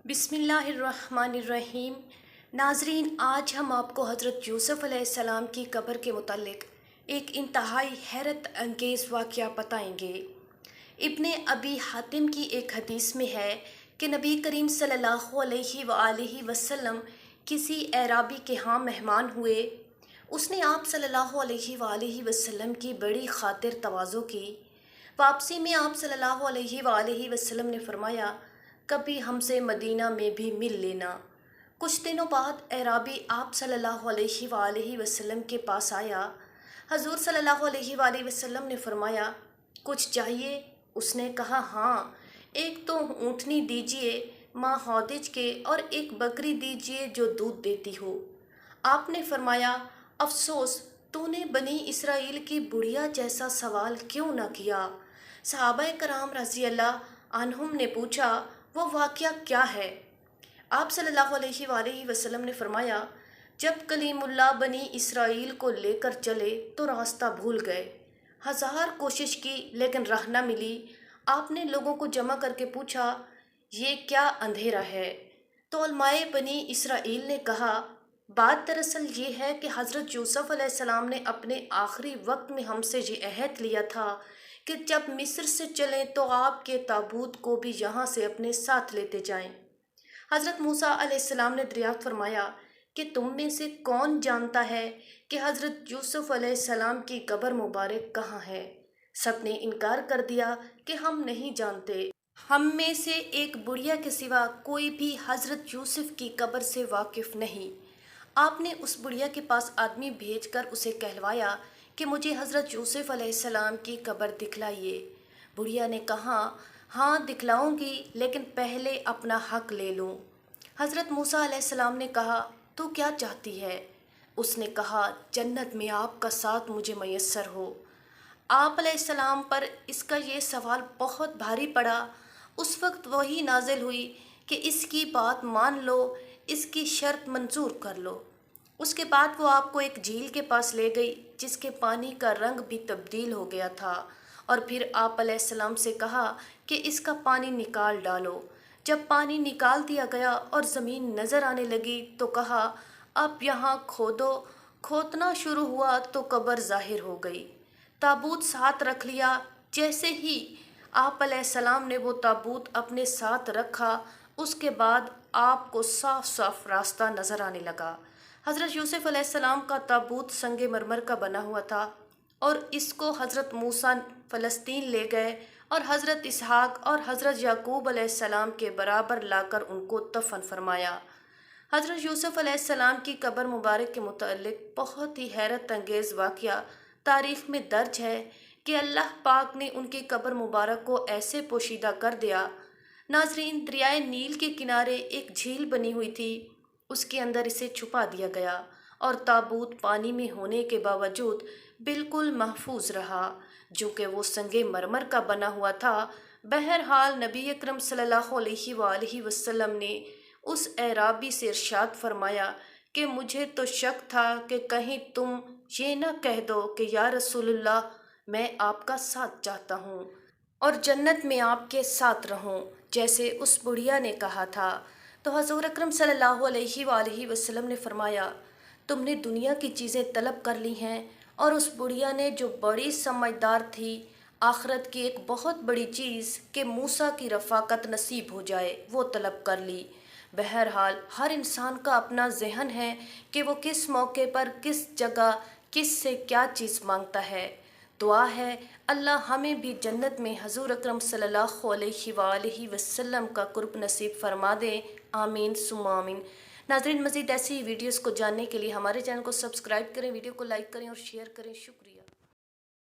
बिस्मिल्लाहिर्रहमानिर्रहीम। नाजरीन, आज हम आपको हज़रत यूसुफ़ अलैहिस्सलाम की कब्र के मुतालिक एक इंतहाई हैरत अंगेज़ वाक़या बताएंगे। इब्ने अबी हातिम की एक हदीस में है कि नबी करीम सल्लल्लाहु अलैहि वसल्लम किसी एराबी के यहाँ मेहमान हुए। उसने आप सल्लल्लाहु अलैहि वसल्लम की बड़ी खातिर तवाज़ो की। वापसी में आप सल्लल्लाहु अलैहि वसल्लम ने फरमाया, कभी हमसे मदीना में भी मिल लेना। कुछ दिनों बाद एराबी आप सल्लल्लाहु अलैहि वसल्लम के पास आया। हजूर सल्लल्लाहु अलैहि वसल्लम ने फरमाया, कुछ चाहिए? उसने कहा, हाँ, एक तो ऊँटनी दीजिए माँ हौदिज के, और एक बकरी दीजिए जो दूध देती हो। आपने फरमाया, अफसोस, तूने बनी इसराइल की बुढ़िया जैसा सवाल क्यों न किया। सहाबाए कराम रज़ी अल्लाह अन्हुम ने पूछा, वो वाक़या क्या है? आप सल्लल्लाहु अलैहि वसल्लम ने फरमाया, जब कलीमुल्लाह बनी इसराइल को लेकर चले तो रास्ता भूल गए। हज़ार कोशिश की लेकिन राह न मिली। आपने लोगों को जमा करके पूछा, ये क्या अंधेरा है? तो उलमाए बनी इसराइल ने कहा, बात दरअसल ये है कि हज़रत यूसुफ़ अलैहिस्सलाम ने अपने आखिरी वक्त में हमसे ये अहद लिया था कि जब मिस्र से चलें तो आपके ताबूत को भी यहाँ से अपने साथ लेते जाएं। हज़रत मूसा अलैहिस्सलाम ने दरियाफ्त फरमाया कि तुम में से कौन जानता है कि हज़रत यूसुफ़ अलैहिस्सलाम की कब्र मुबारक कहाँ है? सब ने इनकार कर दिया कि हम नहीं जानते। हम में से एक बुढ़िया के सिवा कोई भी हज़रत यूसुफ़ की कब्र से वाकिफ़ नहीं। आपने उस बुढ़िया के पास आदमी भेजकर उसे कहलवाया कि मुझे हज़रत यूसुफ़ अलैहिस्सलाम की कब्र दिखलाइए। बुढ़िया ने कहा, हाँ दिखलाऊंगी, लेकिन पहले अपना हक ले लूँ। हज़रत मूसा अलैहिस्सलाम ने कहा, तू क्या चाहती है? उसने कहा, जन्नत में आपका साथ मुझे मयस्सर हो। आप अलैहिस्सलाम पर इसका ये सवाल बहुत भारी पड़ा। उस वक्त वही नाजिल हुई कि इसकी बात मान लो, इसकी शर्त मंजूर कर लो। उसके बाद वो आपको एक झील के पास ले गई जिसके पानी का रंग भी तब्दील हो गया था, और फिर आप अलैहिस्सलाम से कहा कि इसका पानी निकाल डालो। जब पानी निकाल दिया गया और ज़मीन नज़र आने लगी तो कहा, अब यहाँ खोदो। खोदना शुरू हुआ तो कब्र ज़ाहिर हो गई। ताबूत साथ रख लिया। जैसे ही आप अलैहिस्सलाम ने वो ताबूत अपने साथ रखा, उसके बाद आपको साफ साफ रास्ता नज़र आने लगा। हज़रत यूसुफ़ अलैहिस्सलाम का ताबूत संगे मरमर का बना हुआ था, और इसको हज़रत मूसा फ़लस्तीन ले गए और हज़रत इसहाक और हज़रत याकूब अलैहिस्सलाम के बराबर लाकर उनको दफन फरमाया। हज़रत यूसुफ़ अलैहिस्सलाम की कब्र मुबारक के मुतालिक बहुत ही हैरत अंगेज़ वाक़या तारीख़ में दर्ज है कि अल्लाह पाक ने उनकी कब्र मुबारक को ऐसे पोशीदा कर दिया। नाज़रीन, दरियाए नील के किनारे एक झील बनी हुई थी, उसके अंदर इसे छुपा दिया गया और ताबूत पानी में होने के बावजूद बिल्कुल महफूज रहा, जो कि वो संगे मरमर का बना हुआ था। बहरहाल नबी अकरम सल्लल्लाहु अलैहि वसल्लम ने उस एराबी से इरशाद फरमाया कि मुझे तो शक था कि कहीं तुम ये न कह दो कि या रसूलुल्लाह, मैं आपका साथ चाहता हूँ और जन्नत में आपके साथ रहूं, जैसे उस बुढ़िया ने कहा था। तो हज़ूर अकरम सल्लल्लाहु अलैहि वसल्लम ने फरमाया, तुमने दुनिया की चीज़ें तलब कर ली हैं, और उस बुढ़िया ने, जो बड़ी समझदार थी, आखिरत की एक बहुत बड़ी चीज़ कि मूसा की रफ़ाकत नसीब हो जाए, वो तलब कर ली। बहरहाल हर इंसान का अपना ज़हन है कि वो किस मौके पर, किस जगह, किस से क्या चीज़ मांगता है। दुआ है अल्लाह हमें भी जन्नत में हजूर अकरम सल्लल्लाहु अलैहि वसल्लम का कुर्ब नसीब फरमा दे। आमीन सुम्मा आमीन। नाज़रीन, मज़ीद ऐसी वीडियोस को जानने के लिए हमारे चैनल को सब्सक्राइब करें, वीडियो को लाइक करें और शेयर करें। शुक्रिया।